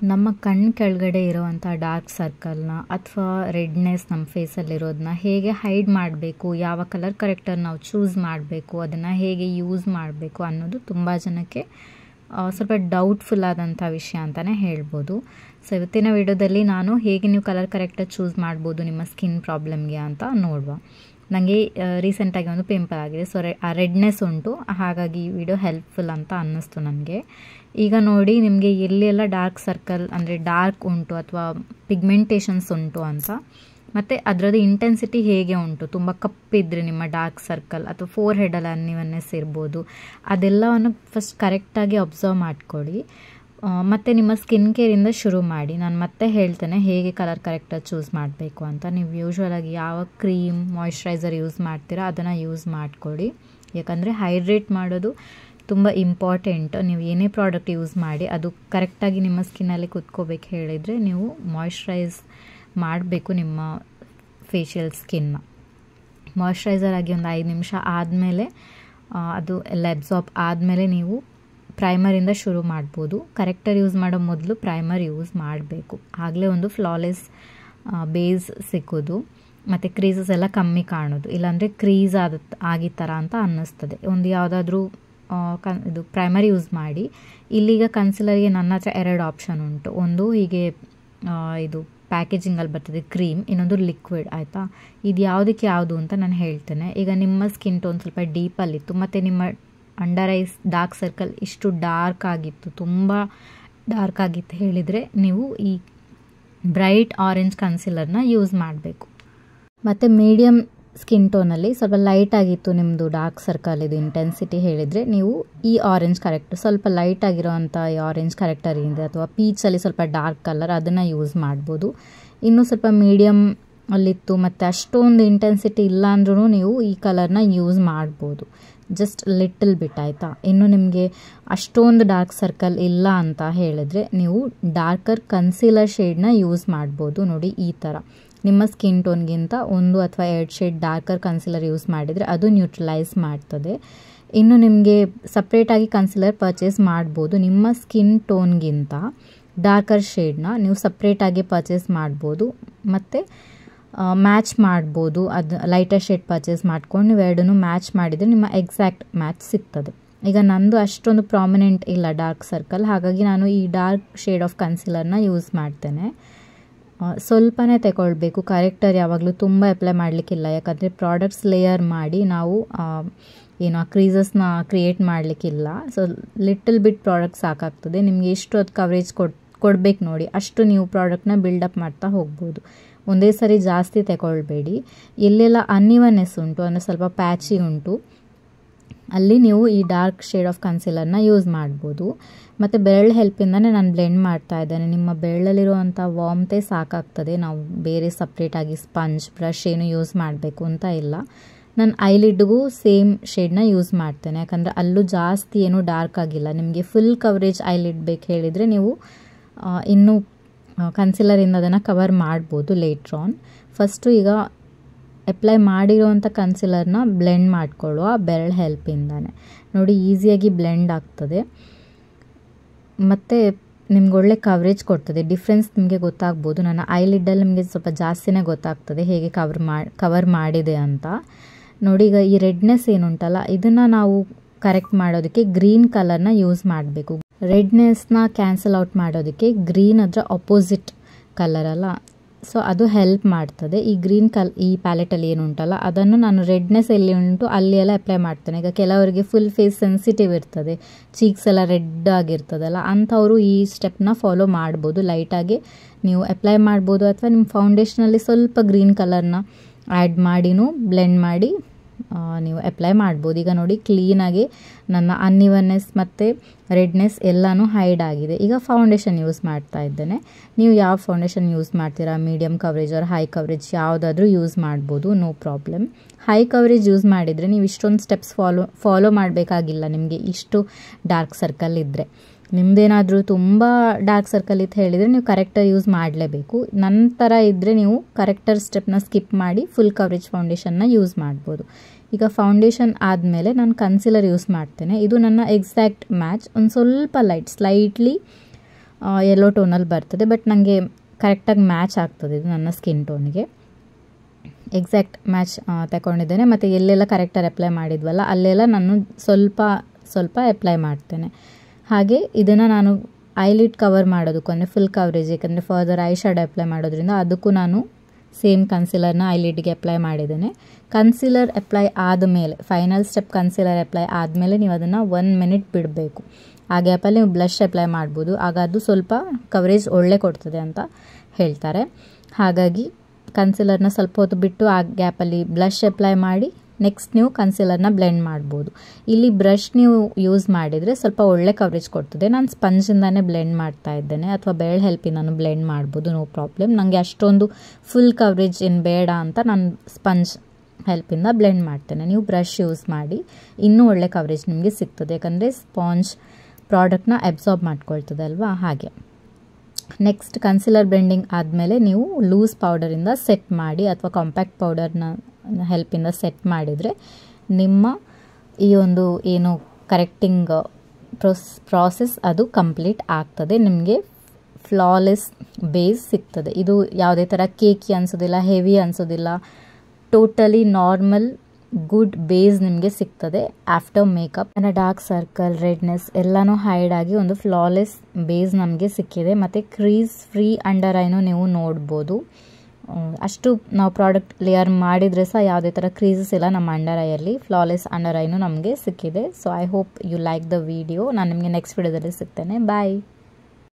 ನಮ್ಮ ಕಣ್ಣು ಕೆಳಗಡೆ ಇರೋವಂಥ ಡಾರ್ಕ್ ಸರ್ಕಲ್ನ ಅಥವಾ ರೆಡ್ನೆಸ್ ನಮ್ಮ ಫೇಸಲ್ಲಿರೋದನ್ನ ಹೇಗೆ ಹೈಡ್ ಮಾಡಬೇಕು, ಯಾವ ಕಲರ್ ಕರೆಕ್ಟರ್ ನಾವು ಚೂಸ್ ಮಾಡಬೇಕು, ಅದನ್ನು ಹೇಗೆ ಯೂಸ್ ಮಾಡಬೇಕು ಅನ್ನೋದು ತುಂಬ ಜನಕ್ಕೆ ಸ್ವಲ್ಪ ಡೌಟ್ಫುಲ್ ಆದಂಥ ವಿಷಯ ಅಂತಲೇ ಹೇಳ್ಬೋದು. ಸೊ ಇವತ್ತಿನ ವಿಡಿಯೋದಲ್ಲಿ ನಾನು ಹೇಗೆ ನೀವು ಕಲರ್ ಕರೆಕ್ಟರ್ ಚೂಸ್ ಮಾಡ್ಬೋದು ನಿಮ್ಮ ಸ್ಕಿನ್ ಪ್ರಾಬ್ಲಮ್ಗೆ ಅಂತ ನೋಡುವ. ನನಗೆ ರೀಸೆಂಟಾಗಿ ಒಂದು ಪಿಂಪಲ್ ಆಗಿದೆ, ಸೊ ಆ ರೆಡ್ನೆಸ್ ಉಂಟು, ಹಾಗಾಗಿ ಈ ವಿಡಿಯೋ ಹೆಲ್ಪ್ಫುಲ್ ಅಂತ ಅನ್ನಿಸ್ತು ನನಗೆ. ಈಗ ನೋಡಿ ನಿಮಗೆ ಎಲ್ಲೆಲ್ಲ ಡಾರ್ಕ್ ಸರ್ಕಲ್ ಅಂದರೆ ಡಾರ್ಕ್ ಉಂಟು ಅಥವಾ ಪಿಗ್ಮೆಂಟೇಷನ್ಸ್ ಉಂಟು ಅಂತ, ಮತ್ತು ಅದರದ್ದು ಇಂಟೆನ್ಸಿಟಿ ಹೇಗೆ ಉಂಟು, ತುಂಬ ಕಪ್ಪಿದ್ರೆ ನಿಮ್ಮ ಡಾರ್ಕ್ ಸರ್ಕಲ್ ಅಥವಾ ಫೋರ್ ಹೆಡಲ್ಲಿ ಅನ್ನಿವನ್ನೆಸ್ ಇರ್ಬೋದು, ಅದೆಲ್ಲವನ್ನು ಫಸ್ಟ್ ಕರೆಕ್ಟಾಗಿ ಅಬ್ಸರ್ವ್ ಮಾಡ್ಕೊಳ್ಳಿ. ಮತ್ತು ನಿಮ್ಮ ಸ್ಕಿನ್ ಕೇರಿಂದ ಶುರು ಮಾಡಿ. ನಾನು ಮತ್ತೆ ಹೇಳ್ತೇನೆ ಹೇಗೆ ಕಲರ್ ಕರೆಕ್ಟರ್ ಚೂಸ್ ಮಾಡಬೇಕು ಅಂತ. ನೀವು ಯೂಶ್ವಲಾಗಿ ಯಾವ ಕ್ರೀಮ್ ಮಾಯಿಶ್ಚರೈಸರ್ ಯೂಸ್ ಮಾಡ್ತೀರಾ ಅದನ್ನು ಯೂಸ್ ಮಾಡಿಕೊಡಿ, ಯಾಕಂದರೆ ಹೈಡ್ರೇಟ್ ಮಾಡೋದು ತುಂಬ ಇಂಪಾರ್ಟೆಂಟ್. ನೀವು ಏನೇ ಪ್ರಾಡಕ್ಟ್ ಯೂಸ್ ಮಾಡಿ ಅದು ಕರೆಕ್ಟಾಗಿ ನಿಮ್ಮ ಸ್ಕಿನ್ನಲ್ಲಿ ಕುತ್ಕೋಬೇಕು ಹೇಳಿದರೆ ನೀವು ಮಾಯಿಶ್ಚರೈಸ್ ಮಾಡಬೇಕು ನಿಮ್ಮ ಫೇಶಿಯಲ್ ಸ್ಕಿನ್ನ. ಮಾಯಿಶ್ಚರೈಸರ್ ಆಗಿ ಒಂದು 5 ನಿಮಿಷ ಆದಮೇಲೆ ಅದು ಎಲ್ಲ ಅಬ್ಸಾರ್ಬ್ ಆದಮೇಲೆ ನೀವು ಪ್ರೈಮರಿಂದ ಶುರು ಮಾಡ್ಬೋದು. ಕರೆಕ್ಟರ್ ಯೂಸ್ ಮಾಡೋ ಮೊದಲು ಪ್ರೈಮರ್ ಯೂಸ್ ಮಾಡಬೇಕು, ಆಗಲೇ ಒಂದು ಫ್ಲಾಲೆಸ್ ಬೇಸ್ ಸಿಕ್ಕೋದು ಮತ್ತು ಕ್ರೀಸಸ್ ಎಲ್ಲ ಕಮ್ಮಿ ಕಾಣೋದು. ಇಲ್ಲಾಂದರೆ ಕ್ರೀಸ್ ಆಗಿದ ಥರ ಅಂತ ಅನ್ನಿಸ್ತದೆ. ಒಂದು ಯಾವುದಾದ್ರೂ ಇದು ಪ್ರೈಮರ್ ಯೂಸ್ ಮಾಡಿ. ಇಲ್ಲಿಗ ಕನ್ಸಿಲರ್ಗೆ ನನ್ನ ಹತ್ರ 2 ಆಪ್ಷನ್ ಉಂಟು. ಒಂದು ಹೀಗೆ ಇದು ಪ್ಯಾಕೇಜಿಂಗಲ್ಲಿ ಬರ್ತದೆ ಕ್ರೀಮ್, ಇನ್ನೊಂದು ಲಿಕ್ವಿಡ್, ಆಯಿತಾ. ಇದು ಯಾವುದಕ್ಕೆ ಯಾವುದು ಅಂತ ನಾನು ಹೇಳ್ತೇನೆ. ಈಗ ನಿಮ್ಮ ಸ್ಕಿನ್ ಟೋನ್ ಸ್ವಲ್ಪ ಡೀಪಲ್ಲಿತ್ತು ಮತ್ತು ನಿಮ್ಮ ಅಂಡರ್ ಐಸ್ ಡಾರ್ಕ್ ಸರ್ಕಲ್ ಇಷ್ಟು ಡಾರ್ಕ್ ಆಗಿತ್ತು, ತುಂಬ ಡಾರ್ಕ್ ಆಗಿತ್ತು ಹೇಳಿದರೆ ನೀವು ಈ ಬ್ರೈಟ್ ಆರೆಂಜ್ ಕನ್ಸಿಲರ್ನ ಯೂಸ್ ಮಾಡಬೇಕು. ಮತ್ತು ಮೀಡಿಯಮ್ ಸ್ಕಿನ್ ಟೋನಲ್ಲಿ ಸ್ವಲ್ಪ ಲೈಟ್ ಆಗಿತ್ತು ನಿಮ್ಮದು ಡಾರ್ಕ್ ಸರ್ಕಲ್ ಇದು ಇಂಟೆನ್ಸಿಟಿ ಹೇಳಿದರೆ ನೀವು ಈ ಆರೆಂಜ್ ಕರೆಕ್ಟರ್, ಸ್ವಲ್ಪ ಲೈಟ್ ಆಗಿರೋವಂಥ ಈ ಆರೆಂಜ್ ಕರೆಕ್ಟರ್ ಏನಿದೆ ಅಥವಾ ಪೀಚಲ್ಲಿ ಸ್ವಲ್ಪ ಡಾರ್ಕ್ ಕಲರ್ ಅದನ್ನು ಯೂಸ್ ಮಾಡ್ಬೋದು. ಇನ್ನೂ ಸ್ವಲ್ಪ ಮೀಡಿಯಮ್ ಅಲ್ಲಿತ್ತು ಮತ್ತು ಅಷ್ಟೊಂದು ಇಂಟೆನ್ಸಿಟಿ ಇಲ್ಲ ಅಂದ್ರೂ ನೀವು ಈ ಕಲರ್ನ ಯೂಸ್ ಮಾಡ್ಬೋದು, ಜಸ್ಟ್ ಲಿಟಲ್ ಬಿಟ್, ಆಯಿತಾ. ಇನ್ನು ನಿಮಗೆ ಅಷ್ಟೊಂದು ಡಾರ್ಕ್ ಸರ್ಕಲ್ ಇಲ್ಲ ಅಂತ ಹೇಳಿದರೆ ನೀವು ಡಾರ್ಕರ್ ಕನ್ಸೀಲರ್ ಶೇಡ್ನ ಯೂಸ್ ಮಾಡ್ಬೋದು. ನೋಡಿ ಈ ಥರ ನಿಮ್ಮ ಸ್ಕಿನ್ ಟೋನ್ಗಿಂತ 1 ಅಥವಾ 2 ಶೇಡ್ ಡಾರ್ಕರ್ ಕನ್ಸಿಲರ್ ಯೂಸ್ ಮಾಡಿದರೆ ಅದು ನ್ಯೂಟ್ರಲೈಸ್ ಮಾಡ್ತದೆ. ಇನ್ನು ನಿಮಗೆ ಸಪ್ರೇಟಾಗಿ ಕನ್ಸಿಲರ್ ಪರ್ಚೇಸ್ ಮಾಡ್ಬೋದು. ನಿಮ್ಮ ಸ್ಕಿನ್ ಟೋನ್ಗಿಂತ ಡಾರ್ಕರ್ ಶೇಡ್ನ ನೀವು ಸಪ್ರೇಟಾಗಿ ಪರ್ಚೇಸ್ ಮಾಡ್ಬೋದು ಮತ್ತು ಮ್ಯಾಚ್ ಮಾಡ್ಬೋದು. ಅದು ಲೈಟರ್ ಶೇಡ್ ಪರ್ಚೇಸ್ ಮಾಡ್ಕೊಂಡು ನೀವು ಎರಡನ್ನೂ ಮ್ಯಾಚ್ ಮಾಡಿದರೆ ನಿಮ್ಮ ಎಕ್ಸಾಕ್ಟ್ ಮ್ಯಾಚ್ ಸಿಗ್ತದೆ. ಈಗ ನಂದು ಅಷ್ಟೊಂದು ಪ್ರಾಮಿನೆಂಟ್ ಇಲ್ಲ ಡಾರ್ಕ್ ಸರ್ಕಲ್, ಹಾಗಾಗಿ ನಾನು ಈ ಡಾರ್ಕ್ ಶೇಡ್ ಆಫ್ ಕನ್ಸಿಲರ್ನ ಯೂಸ್ ಮಾಡ್ತೇನೆ. ಸ್ವಲ್ಪನೇ ತಗೊಳ್ಬೇಕು, ಕರೆಕ್ಟರ್ ಯಾವಾಗಲೂ ತುಂಬ ಅಪ್ಲೈ ಮಾಡಲಿಕ್ಕಿಲ್ಲ, ಯಾಕಂದರೆ ಪ್ರಾಡಕ್ಟ್ಸ್ ಲೇಯರ್ ಮಾಡಿ ನಾವು ಏನು ಆ ಕ್ರೀಸಸ್ನ ಕ್ರಿಯೇಟ್ ಮಾಡಲಿಕ್ಕಿಲ್ಲ. ಸೊ ಲಿಟಲ್ ಬಿಟ್ ಪ್ರಾಡಕ್ಟ್ ಸಾಕಾಗ್ತದೆ ನಿಮಗೆ. ಎಷ್ಟು ಅದು ಕವರೇಜ್ ಕೊಡಬೇಕು ನೋಡಿ, ಅಷ್ಟು ನೀವು ಪ್ರಾಡಕ್ಟ್ನ ಬಿಲ್ಡಪ್ ಮಾಡ್ತಾ ಹೋಗ್ಬೋದು. ಒಂದೇ ಸರಿ ಜಾಸ್ತಿ ತಗೊಳ್ಬೇಡಿ. ಎಲ್ಲೆಲ್ಲ ಅನ್ನಿವನ್ನೆಸ್ ಉಂಟು ಅಂದರೆ ಸ್ವಲ್ಪ ಪ್ಯಾಚಿ ಉಂಟು ಅಲ್ಲಿ ನೀವು ಈ ಡಾರ್ಕ್ ಶೇಡ್ ಆಫ್ ಕನ್ಸಿಲರ್ನ ಯೂಸ್ ಮಾಡ್ಬೋದು. ಮತ್ತು ಬೆರಳು ಹೆಲ್ಪಿಂದನೇ ನಾನು ಬ್ಲೆಂಡ್ ಮಾಡ್ತಾ ಇದ್ದೇನೆ. ನಿಮ್ಮ ಬೆರಳಲ್ಲಿರುವಂಥ ವಾಮ್ತೆ ಸಾಕಾಗ್ತದೆ, ನಾವು ಬೇರೆ ಸಪ್ರೇಟಾಗಿ ಸ್ಪಂಜ್ ಬ್ರಷ್ ಏನು ಯೂಸ್ ಮಾಡಬೇಕು ಅಂತ ಇಲ್ಲ. ನಾನು ಐಲಿಡ್ಗೂ ಸೇಮ್ ಶೇಡ್ನ ಯೂಸ್ ಮಾಡ್ತೇನೆ, ಯಾಕಂದರೆ ಅಲ್ಲೂ ಜಾಸ್ತಿ ಏನೂ ಡಾರ್ಕ್ ಆಗಿಲ್ಲ. ನಿಮಗೆ ಫುಲ್ ಕವರೇಜ್ ಐಲಿಡ್ ಬೇಕು ಹೇಳಿದರೆ ನೀವು ಇನ್ನೂ ಕನ್ಸಿಲರಿಂದ ಅದನ್ನು ಕವರ್ ಮಾಡ್ಬೋದು ಲೇಟ್ರ್ ಆನ್. ಫಸ್ಟು ಈಗ ಅಪ್ಲೈ ಮಾಡಿರೋವಂಥ ಕನ್ಸಿಲರ್ನ ಬ್ಲೆಂಡ್ ಮಾಡಿಕೊಳ್ಳುವ ಬೆರಳು ಹೆಲ್ಪಿಂದಾನೆ. ನೋಡಿ ಈಸಿಯಾಗಿ ಬ್ಲೆಂಡ್ ಆಗ್ತದೆ ಮತ್ತು ನಿಮ್ಗೆ ಒಳ್ಳೆ ಕವರೇಜ್ ಕೊಡ್ತದೆ. ಡಿಫ್ರೆನ್ಸ್ ನಿಮಗೆ ಗೊತ್ತಾಗ್ಬೋದು. ನನ್ನ ಐಲಿಡ್ಡಲ್ಲಿ ನಿಮಗೆ ಸ್ವಲ್ಪ ಜಾಸ್ತಿನೇ ಗೊತ್ತಾಗ್ತದೆ ಹೇಗೆ ಕವರ್ ಮಾಡಿದೆ ಅಂತ. ನೋಡಿ ಈಗ ಈ ರೆಡ್ನೆಸ್ ಏನುಂಟಲ್ಲ ಇದನ್ನು ನಾವು ಕರೆಕ್ಟ್ ಮಾಡೋದಕ್ಕೆ ಗ್ರೀನ್ ಕಲರ್ನ ಯೂಸ್ ಮಾಡಬೇಕು. ರೆಡ್ನೆಸ್ನ ಕ್ಯಾನ್ಸಲ್ ಔಟ್ ಮಾಡೋದಕ್ಕೆ ಗ್ರೀನ್ ಅದರ ಅಪೋಸಿಟ್ ಕಲರ್ ಅಲ್ಲ, ಸೊ ಅದು ಹೆಲ್ಪ್ ಮಾಡ್ತದೆ. ಈ ಗ್ರೀನ್ ಈ ಪ್ಯಾಲೆಟಲ್ಲಿ ಏನುಂಟಲ್ಲ ಅದನ್ನು ನಾನು ರೆಡ್ನೆಸ್ ಎಲ್ಲಿ ಉಂಟು ಅಲ್ಲಿ ಎಲ್ಲ ಅಪ್ಲೈ ಮಾಡ್ತೇನೆ. ಈಗ ಕೆಲವರಿಗೆ ಫುಲ್ ಫೇಸ್ ಸೆನ್ಸಿಟಿವ್ ಇರ್ತದೆ, ಚೀಕ್ಸ್ ಎಲ್ಲ ರೆಡ್ ಆಗಿರ್ತದಲ್ಲ, ಅಂಥವರು ಈ ಸ್ಟೆಪ್ನ ಫಾಲೋ ಮಾಡ್ಬೋದು. ಲೈಟಾಗಿ ನೀವು ಅಪ್ಲೈ ಮಾಡ್ಬೋದು ಅಥವಾ ನಿಮ್ಮ ಫೌಂಡೇಶನಲ್ಲಿ ಸ್ವಲ್ಪ ಗ್ರೀನ್ ಕಲರ್ನ ಆ್ಯಡ್ ಮಾಡಿನೂ ಬ್ಲೆಂಡ್ ಮಾಡಿ ನೀವು ಅಪ್ಲೈ ಮಾಡ್ಬೋದು. ಈಗ ನೋಡಿ ಕ್ಲೀನಾಗಿ ನನ್ನ ಅನ್ನಿವನ್ನೆಸ್ ಮತ್ತು ರೆಡ್ನೆಸ್ ಎಲ್ಲನೂ ಹೈಡ್ ಆಗಿದೆ. ಈಗ ಫೌಂಡೇಶನ್ ಯೂಸ್ ಮಾಡ್ತಾ ಇದ್ದೇನೆ. ನೀವು ಯಾವ ಫೌಂಡೇಶನ್ ಯೂಸ್ ಮಾಡ್ತೀರಾ, medium coverage or high coverage ಯಾವುದಾದ್ರೂ ಯೂಸ್ ಮಾಡ್ಬೋದು, no problem. High coverage use ಮಾಡಿದರೆ ನೀವು ಇಷ್ಟೊಂದು ಸ್ಟೆಪ್ಸ್ ಫಾಲೋ ಮಾಡಬೇಕಾಗಿಲ್ಲ. ನಿಮಗೆ ಇಷ್ಟು ಡಾರ್ಕ್ ಸರ್ಕಲ್ ಇದ್ದರೆ, ನಿಮ್ಮದೇನಾದರೂ ತುಂಬ ಡಾರ್ಕ್ ಸರ್ಕಲ್ ಇತ್ತು ಹೇಳಿದರೆ ನೀವು ಕರೆಕ್ಟರ್ ಯೂಸ್ ಮಾಡಲೇಬೇಕು. ನಂತರ ಇದ್ದರೆ ನೀವು ಕರೆಕ್ಟರ್ ಸ್ಟೆಪ್ನ ಸ್ಕಿಪ್ ಮಾಡಿ ಫುಲ್ ಕವರೇಜ್ ಫೌಂಡೇಶನ್ನ ಯೂಸ್ ಮಾಡ್ಬೋದು. ಈಗ ಫೌಂಡೇಶನ್ ಆದಮೇಲೆ ನಾನು ಕನ್ಸಿಲರ್ ಯೂಸ್ ಮಾಡ್ತೇನೆ. ಇದು ನನ್ನ ಎಕ್ಸಾಕ್ಟ್ ಮ್ಯಾಚ್. ಒಂದು ಸ್ವಲ್ಪ ಲೈಟ್ ಸ್ಲೈಟ್ಲಿ ಯೆಲ್ಲೋ ಟೋನಲ್ಲಿ ಬರ್ತದೆ. ಬಟ್ ನನಗೆ ಕರೆಕ್ಟಾಗಿ ಮ್ಯಾಚ್ ಆಗ್ತದೆ ಇದು ನನ್ನ ಸ್ಕಿನ್ ಟೋನಿಗೆ. ಎಕ್ಸಾಕ್ಟ್ ಮ್ಯಾಚ್ ತಗೊಂಡಿದ್ದೇನೆ. ಮತ್ತು ಎಲ್ಲೆಲ್ಲ ಕರೆಕ್ಟಾಗಿ ಅಪ್ಲೈ ಮಾಡಿದ್ವಲ್ಲ ಅಲ್ಲೆಲ್ಲ ನಾನು ಸ್ವಲ್ಪ ಅಪ್ಲೈ ಮಾಡ್ತೇನೆ. ಹಾಗೆ ಇದನ್ನು ನಾನು ಐಲಿಡ್ ಕವರ್ ಮಾಡೋದಕ್ಕೂ ಅಂದರೆ ಫುಲ್ ಕವರೇಜ್, ಯಾಕಂದರೆ ಫರ್ದರ್ ಐ ಶ್ಯಾಡೋ ಅಪ್ಲೈ ಮಾಡೋದ್ರಿಂದ ಅದಕ್ಕೂ ನಾನು ಸೇಮ್ ಕನ್ಸಿಲರ್ನ ಐಲಿಡ್ಗೆ ಅಪ್ಲೈ ಮಾಡಿದ್ದೇನೆ. ಕನ್ಸಿಲರ್ ಅಪ್ಲೈ ಆದಮೇಲೆ, ಫೈನಲ್ ಸ್ಟೆಪ್ ಕನ್ಸಿಲರ್ ಅಪ್ಲೈ ಆದಮೇಲೆ ನೀವು ಅದನ್ನು 1 ಮಿನಿಟ್ ಬಿಡಬೇಕು. ಆ ಗ್ಯಾಪಲ್ಲಿ ನೀವು ಬ್ಲಷ್ ಅಪ್ಲೈ ಮಾಡ್ಬೋದು. ಆಗ ಅದು ಸ್ವಲ್ಪ ಕವರೇಜ್ ಒಳ್ಳೆ ಕೊಡ್ತದೆ ಅಂತ ಹೇಳ್ತಾರೆ. ಹಾಗಾಗಿ ಕನ್ಸಿಲರ್ನ ಸ್ವಲ್ಪ ಹೊತ್ತು ಬಿಟ್ಟು ಆ ಗ್ಯಾಪಲ್ಲಿ ಬ್ಲಷ್ ಅಪ್ಲೈ ಮಾಡಿ ನೆಕ್ಸ್ಟ್ ನೀವು ಕನ್ಸಿಲರ್ನ ಬ್ಲೆಂಡ್ ಮಾಡ್ಬೋದು. ಇಲ್ಲಿ ಬ್ರಷ್ ನೀವು ಯೂಸ್ ಮಾಡಿದರೆ ಸ್ವಲ್ಪ ಒಳ್ಳೆ ಕವರೇಜ್ ಕೊಡ್ತದೆ. ನಾನು ಸ್ಪಂಜಿಂದಾನೇ ಬ್ಲೆಂಡ್ ಮಾಡ್ತಾ ಇದ್ದೇನೆ, ಅಥವಾ ಬೆರಳು ಹೆಲ್ಪಿಂದನೂ ಬ್ಲೆಂಡ್ ಮಾಡ್ಬೋದು, ನೋ ಪ್ರಾಬ್ಲಮ್. ನನಗೆ ಅಷ್ಟೊಂದು ಫುಲ್ ಕವರೇಜ್ ಏನು ಬೇಡ ಅಂತ ನಾನು ಸ್ಪಂಜ್ ಹೆಲ್ಪಿಂದ ಬ್ಲೆಂಡ್ ಮಾಡ್ತೇನೆ. ನೀವು ಬ್ರಷ್ ಯೂಸ್ ಮಾಡಿ ಇನ್ನೂ ಒಳ್ಳೆ ಕವರೇಜ್ ನಿಮಗೆ ಸಿಗ್ತದೆ, ಯಾಕಂದರೆ ಸ್ಪಾಂಜ್ ಪ್ರಾಡಕ್ಟ್ನ ಅಬ್ಸಾರ್ಬ್ ಮಾಡ್ಕೊಳ್ತದೆ ಅಲ್ವಾ, ಹಾಗೆ. ನೆಕ್ಸ್ಟ್ ಕನ್ಸಿಲರ್ ಬ್ಲೆಂಡಿಂಗ್ ಆದಮೇಲೆ ನೀವು ಲೂಸ್ ಪೌಡರಿಂದ ಸೆಟ್ ಮಾಡಿ, ಅಥವಾ ಕಾಂಪ್ಯಾಕ್ಟ್ ಪೌಡರ್ನ ಹೆಲ್ಪಿಂದ ಸೆಟ್ ಮಾಡಿದರೆ ನಿಮ್ಮ ಈ ಒಂದು ಏನು ಕರೆಕ್ಟಿಂಗ್ ಪ್ರಾಸೆಸ್ ಅದು ಕಂಪ್ಲೀಟ್ ಆಗ್ತದೆ. ನಿಮಗೆ ಫ್ಲಾಲೆಸ್ ಬೇಸ್ ಸಿಗ್ತದೆ. ಇದು ಯಾವುದೇ ಥರ ಕೇಕಿ ಅನಿಸೋದಿಲ್ಲ, ಹೆವಿ ಅನಿಸೋದಿಲ್ಲ, ಟೋಟಲಿ ನಾರ್ಮಲ್ ಗುಡ್ ಬೇಸ್ ನಿಮಗೆ ಸಿಗ್ತದೆ ಆಫ್ಟರ್ ಮೇಕಪ್. ನನ್ನ ಡಾರ್ಕ್ ಸರ್ಕಲ್, ರೆಡ್ನೆಸ್ ಎಲ್ಲನೂ ಹೈಡ್ ಆಗಿ ಒಂದು ಫ್ಲಾಲೆಸ್ ಬೇಸ್ ನಮಗೆ ಸಿಕ್ಕಿದೆ. ಮತ್ತು ಕ್ರೀಸ್ ಫ್ರೀ ಅಂಡರ್ ಐನೂ ನೀವು ನೋಡ್ಬೋದು. ಅಷ್ಟು ನಾವು ಪ್ರಾಡಕ್ಟ್ ಲೇಯರ್ ಮಾಡಿದರೆ ಸಹ ಯಾವುದೇ ಥರ ಕ್ರೀಸಸ್ ಇಲ್ಲ ನಮ್ಮ ಅಂಡರ್ ಐಯಲ್ಲಿ. ಫ್ಲಾಲೆಸ್ ಅಂಡರ್ ಐನೂ ನಮಗೆ ಸಿಕ್ಕಿದೆ. So I hope you like the video. ನಾನು ನಿಮಗೆ ನೆಕ್ಸ್ಟ್ ವಿಡಿಯೋದಲ್ಲಿ ಸಿಗ್ತೇನೆ. ಬಾಯ್.